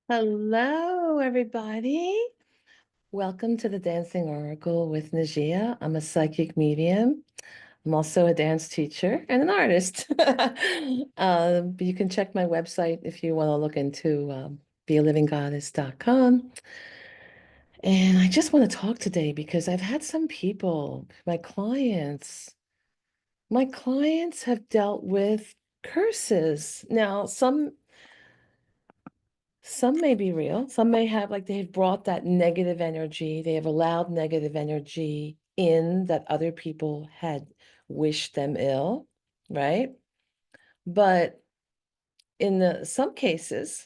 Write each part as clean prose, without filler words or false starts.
Hello, everybody. Welcome to the Dancing Oracle with Najia. I'm a psychic medium. I'm also a dance teacher and an artist. But you can check my website if you want to look into bealivinggoddess.com. And I just want to talk today because I've had some people, my clients have dealt with curses. Now, some may be real. Some may have, like, they've brought that negative energy. They have allowed negative energy in that other people had wished them ill, right? But in some cases,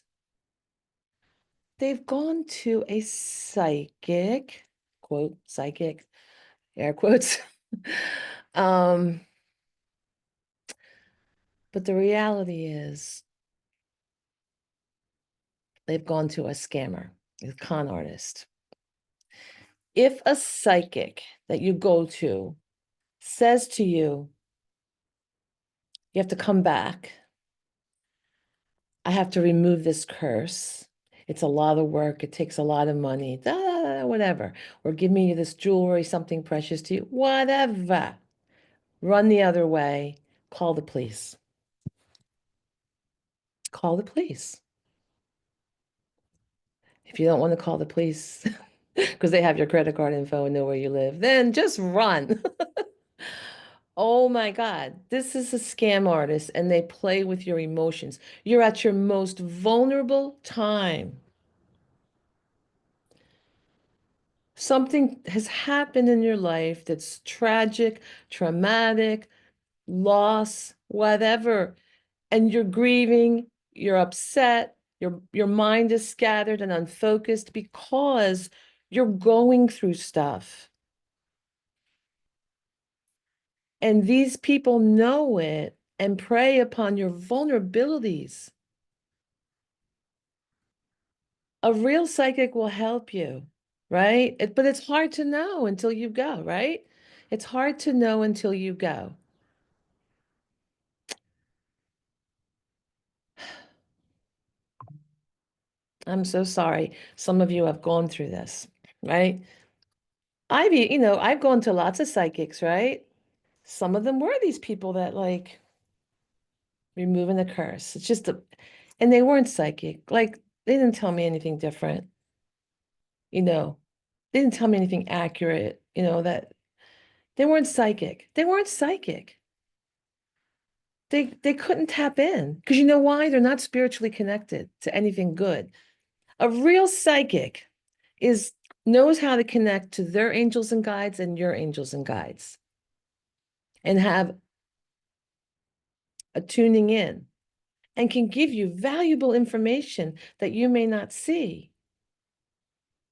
they've gone to a psychic, quote, psychic, air quotes. Um, but the reality is they've gone to a scammer, a con artist. If a psychic that you go to says to you, you have to come back. I have to remove this curse. It's a lot of work. It takes a lot of money, whatever. Or give me this jewelry, something precious to you, whatever. Run the other way. Call the police. Call the police. If you don't want to call the police because they have your credit card info and know where you live, then just run. Oh my God, this is a scam artist and they play with your emotions. You're at your most vulnerable time. Something has happened in your life that's tragic, traumatic, loss, whatever, and you're grieving, you're upset, your mind is scattered and unfocused because you're going through stuff. And these people know it and prey upon your vulnerabilities. A real psychic will help you, right? But it's hard to know until you go, right? It's hard to know until you go. I'm so sorry. Some of you have gone through this, right? I've gone to lots of psychics, right? Some of them were these people that, like, removing the curse. And they weren't psychic. Like, they didn't tell me anything different, you know. They didn't tell me anything accurate, that they weren't psychic. They weren't psychic. They couldn't tap in because you know why? They're not spiritually connected to anything good. A real psychic is knows how to connect to their angels and guides and your angels and guides and have a tuning in and can give you valuable information that you may not see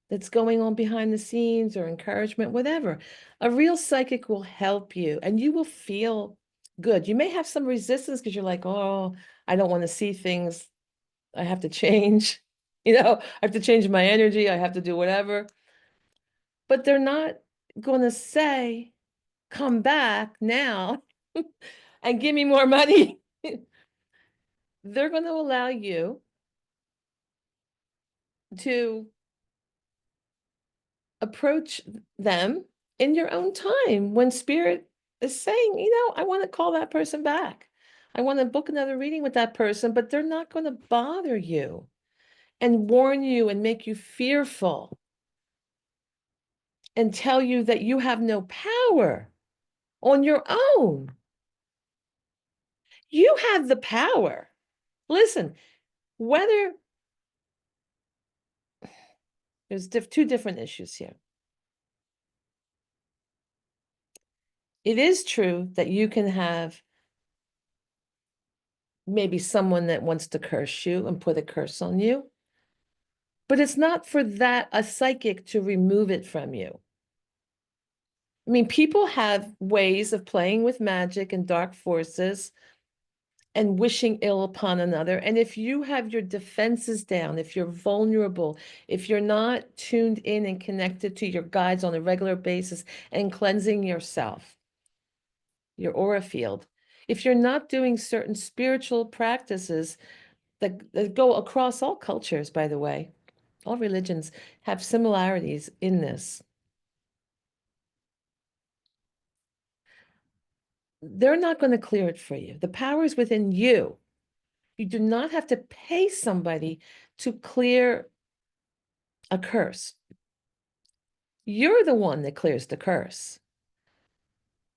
that's going on behind the scenes or encouragement, whatever. A real psychic will help you and you will feel good. You may have some resistance because you're like, oh, I don't want to see things. I have to change. I have to change my energy. I have to do whatever. But they're not going to say, come back now and give me more money. They're going to allow you to approach them in your own time when spirit is saying, I want to call that person back. I want to book another reading with that person, but they're not going to bother you and warn you and make you fearful and tell you that you have no power on your own. You have the power. Listen, whether there's two different issues here. It is true that you can have maybe someone that wants to curse you and put a curse on you, but it's not for that a psychic to remove it from you. I mean, people have ways of playing with magic and dark forces and wishing ill upon another. And if you have your defenses down, if you're vulnerable, if you're not tuned in and connected to your guides on a regular basis and cleansing yourself, your aura field, if you're not doing certain spiritual practices, that go across all cultures, by the way. All religions have similarities in this. They're not going to clear it for you. The power is within you. You do not have to pay somebody to clear a curse. You're the one that clears the curse,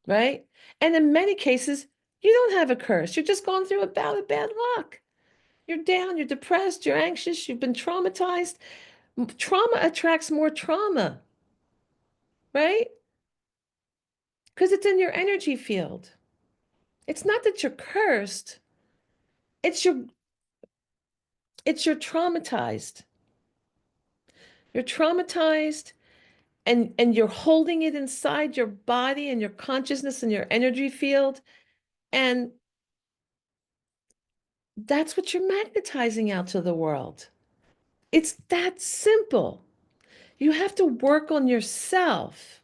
right? And in many cases, you don't have a curse. You're just going through a bout of bad luck. You're down, you're depressed, you're anxious, you've been traumatized. Trauma attracts more trauma, right? Because it's in your energy field. It's not that you're cursed. It's you're traumatized. You're traumatized and you're holding it inside your body and your consciousness and your energy field. And that's what you're magnetizing out to the world. It's that simple. You have to work on yourself.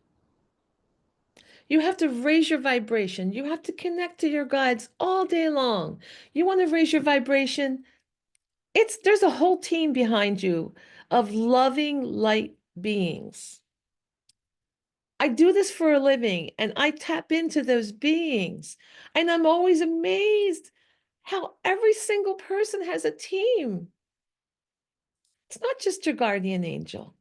You have to raise your vibration. You have to connect to your guides all day long. You want to raise your vibration? There's a whole team behind you of loving light beings. I do this for a living and I tap into those beings. And I'm always amazed how every single person has a team. It's not just your guardian angel.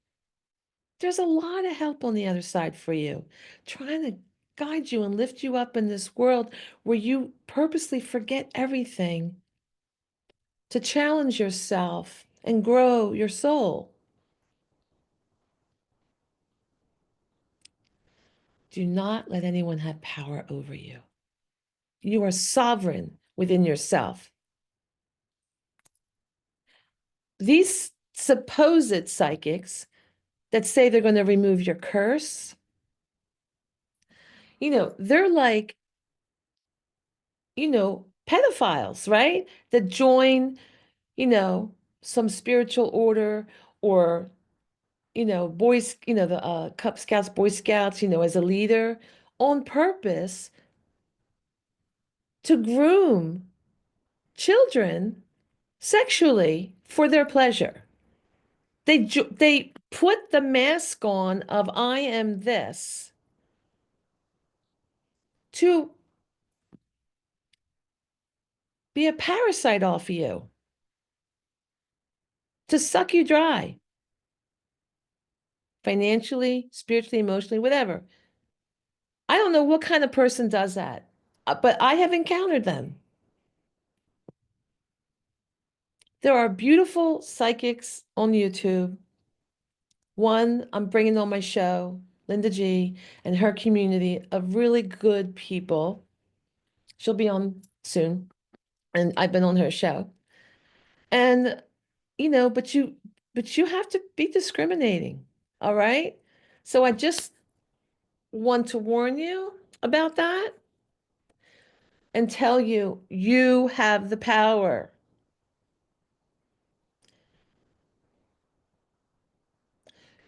There's a lot of help on the other side for you, trying to guide you and lift you up in this world where you purposely forget everything to challenge yourself and grow your soul. Do not let anyone have power over you. You are sovereign within yourself. These supposed psychics that say they're going to remove your curse, they're like, pedophiles, right? That join, some spiritual order or, boys, the Cub Scouts, Boy Scouts, as a leader on purpose to groom children sexually for their pleasure. They put the mask on of I am this to be a parasite off of you, to suck you dry, financially, spiritually, emotionally, whatever. I don't know what kind of person does that, but I have encountered them. There are beautiful psychics on YouTube. One I'm bringing on my show, Linda G, and her community of really good people. She'll be on soon, and I've been on her show. And but you have to be discriminating, all right? So I just want to warn you about that and tell you you have the power.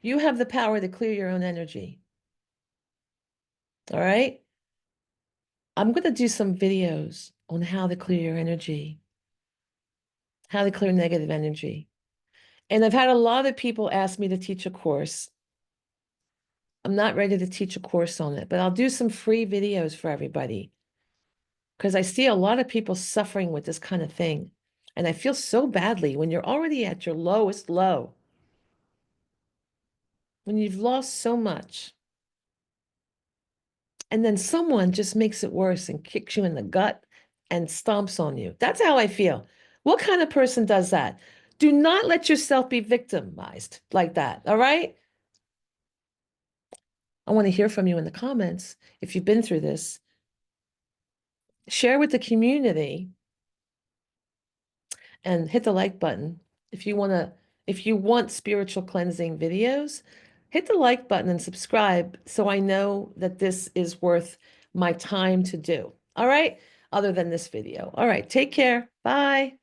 You have the power to clear your own energy. All right? I'm going to do some videos on how to clear your energy, how to clear negative energy. And I've had a lot of people ask me to teach a course. I'm not ready to teach a course on it, but I'll do some free videos for everybody because I see a lot of people suffering with this kind of thing. And I feel so badly when you're already at your lowest low, when you've lost so much. And then someone just makes it worse and kicks you in the gut and stomps on you. That's how I feel. What kind of person does that? Do not let yourself be victimized like that, all right? I want to hear from you in the comments if you've been through this. Share with the community and hit the like button. If you want spiritual cleansing videos, hit the like button and subscribe so I know that this is worth my time to do. All right? Other than this video. All right, take care. Bye.